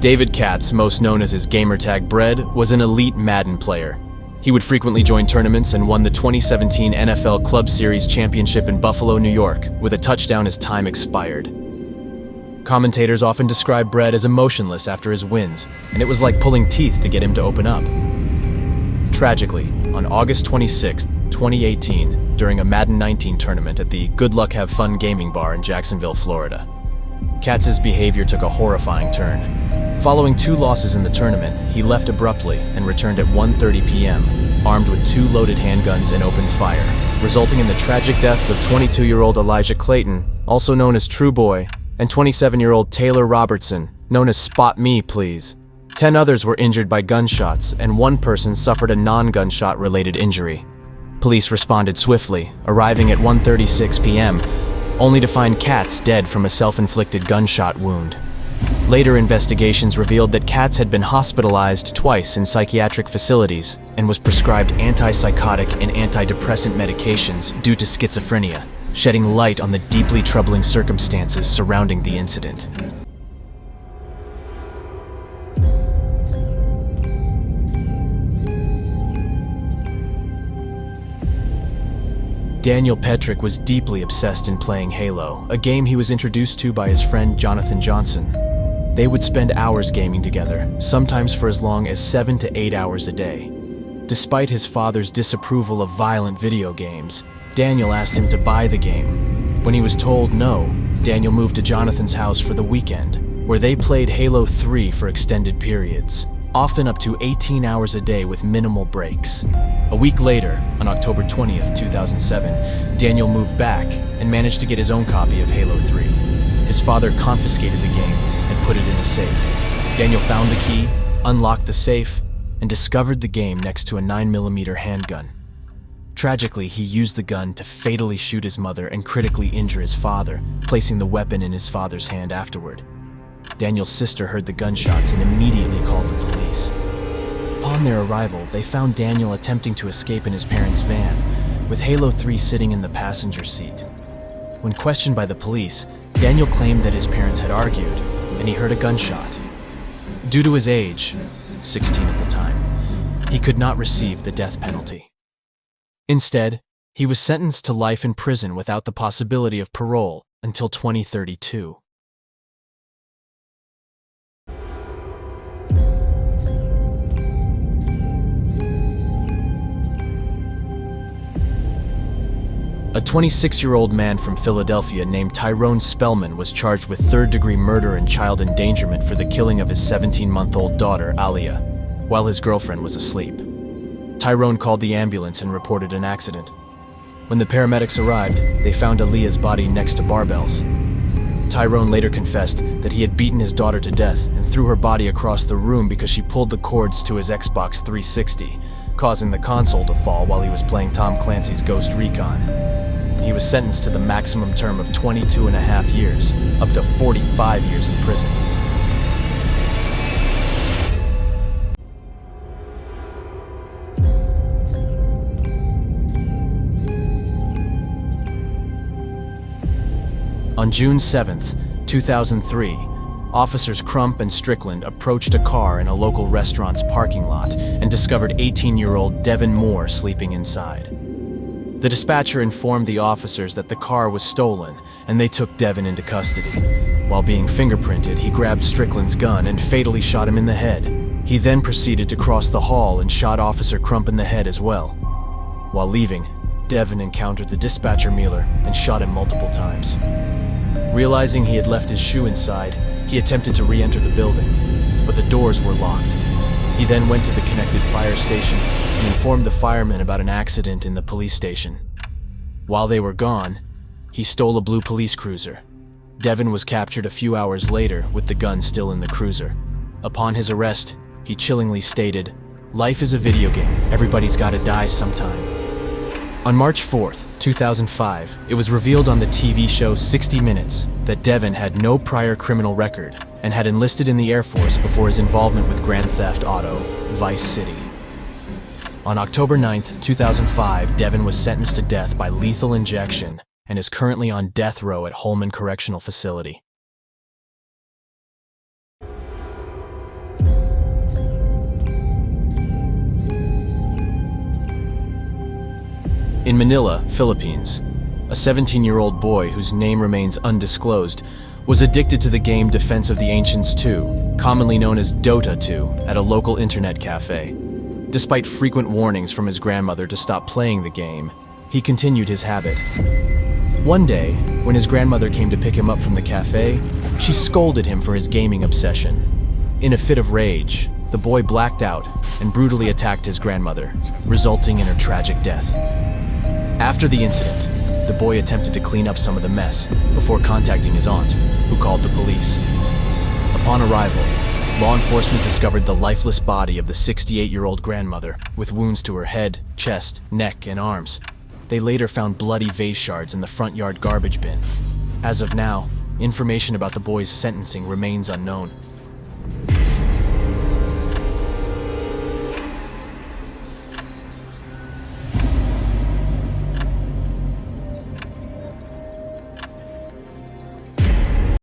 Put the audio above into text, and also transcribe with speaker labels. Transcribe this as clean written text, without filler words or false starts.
Speaker 1: David Katz, most known as his gamertag Bread, was an elite Madden player. He would frequently join tournaments and won the 2017 NFL Club Series championship in Buffalo, New York, with a touchdown as time expired. Commentators often describe Bread as emotionless after his wins, and it was like pulling teeth to get him to open up. Tragically, on August 26, 2018, during a Madden 19 tournament at the Good Luck Have Fun gaming bar in Jacksonville, Florida, Katz's behavior took a horrifying turn. Following 2 losses in the tournament, he left abruptly and returned at 1:30 p.m., armed with 2 loaded handguns and opened fire, resulting in the tragic deaths of 22-year-old Elijah Clayton, also known as True Boy, and 27-year-old Taylor Robertson, known as Spot Me, Please. 10 others were injured by gunshots, and 1 person suffered a non-gunshot related injury. Police responded swiftly, arriving at 1:36 p.m., only to find Katz dead from a self-inflicted gunshot wound. Later investigations revealed that Katz had been hospitalized twice in psychiatric facilities and was prescribed antipsychotic and antidepressant medications due to schizophrenia, shedding light on the deeply troubling circumstances surrounding the incident. Daniel Petrick was deeply obsessed in playing Halo, a game he was introduced to by his friend Jonathan Johnson. They would spend hours gaming together, sometimes for as long as 7 to 8 hours a day. Despite his father's disapproval of violent video games, Daniel asked him to buy the game. When he was told no, Daniel moved to Jonathan's house for the weekend, where they played Halo 3 for extended periods, often up to 18 hours a day with minimal breaks. A week later, on October 20th, 2007, Daniel moved back and managed to get his own copy of Halo 3. His father confiscated the game and put it in a safe. Daniel found the key, unlocked the safe, and discovered the game next to a 9mm handgun. Tragically, he used the gun to fatally shoot his mother and critically injure his father, placing the weapon in his father's hand afterward. Daniel's sister heard the gunshots and immediately called the police. Upon their arrival, they found Daniel attempting to escape in his parents' van, with Halo 3 sitting in the passenger seat. When questioned by the police, Daniel claimed that his parents had argued, and he heard a gunshot. Due to his age, 16 at the time, he could not receive the death penalty. Instead, he was sentenced to life in prison without the possibility of parole until 2032. A 26-year-old man from Philadelphia named Tyrone Spellman was charged with third-degree murder and child endangerment for the killing of his 17-month-old daughter, Alia, while his girlfriend was asleep. Tyrone called the ambulance and reported an accident. When the paramedics arrived, they found Alia's body next to barbells. Tyrone later confessed that he had beaten his daughter to death and threw her body across the room because she pulled the cords to his Xbox 360, causing the console to fall while he was playing Tom Clancy's Ghost Recon. He was sentenced to the maximum term of 22.5 years, up to 45 years in prison. On June 7th, 2003, Officers Crump and Strickland approached a car in a local restaurant's parking lot and discovered 18-year-old Devin Moore sleeping inside. The dispatcher informed the officers that the car was stolen, and they took Devin into custody. While being fingerprinted, he grabbed Strickland's gun and fatally shot him in the head. He then proceeded to cross the hall and shot Officer Crump in the head as well. While leaving, Devin encountered the dispatcher Mueller and shot him multiple times. Realizing he had left his shoe inside, he attempted to re-enter the building, but the doors were locked. He then went to the connected fire station and informed the firemen about an accident in the police station. While they were gone, he stole a blue police cruiser. Devin was captured a few hours later with the gun still in the cruiser. Upon his arrest, he chillingly stated, "Life is a video game. Everybody's gotta die sometime." On March 4th, 2005, it was revealed on the TV show 60 Minutes that Devin had no prior criminal record and had enlisted in the Air Force before his involvement with Grand Theft Auto, Vice City. On October 9th, 2005, Devin was sentenced to death by lethal injection and is currently on death row at Holman Correctional Facility. In Manila, Philippines, a 17-year-old boy whose name remains undisclosed was addicted to the game Defense of the Ancients 2, commonly known as Dota 2, at a local internet cafe. Despite frequent warnings from his grandmother to stop playing the game, he continued his habit. One day, when his grandmother came to pick him up from the cafe, she scolded him for his gaming obsession. In a fit of rage, the boy blacked out and brutally attacked his grandmother, resulting in her tragic death. After the incident, the boy attempted to clean up some of the mess before contacting his aunt, who called the police. Upon arrival, law enforcement discovered the lifeless body of the 68-year-old grandmother with wounds to her head, chest, neck, and arms. They later found bloody vase shards in the front yard garbage bin. As of now, information about the boy's sentencing remains unknown.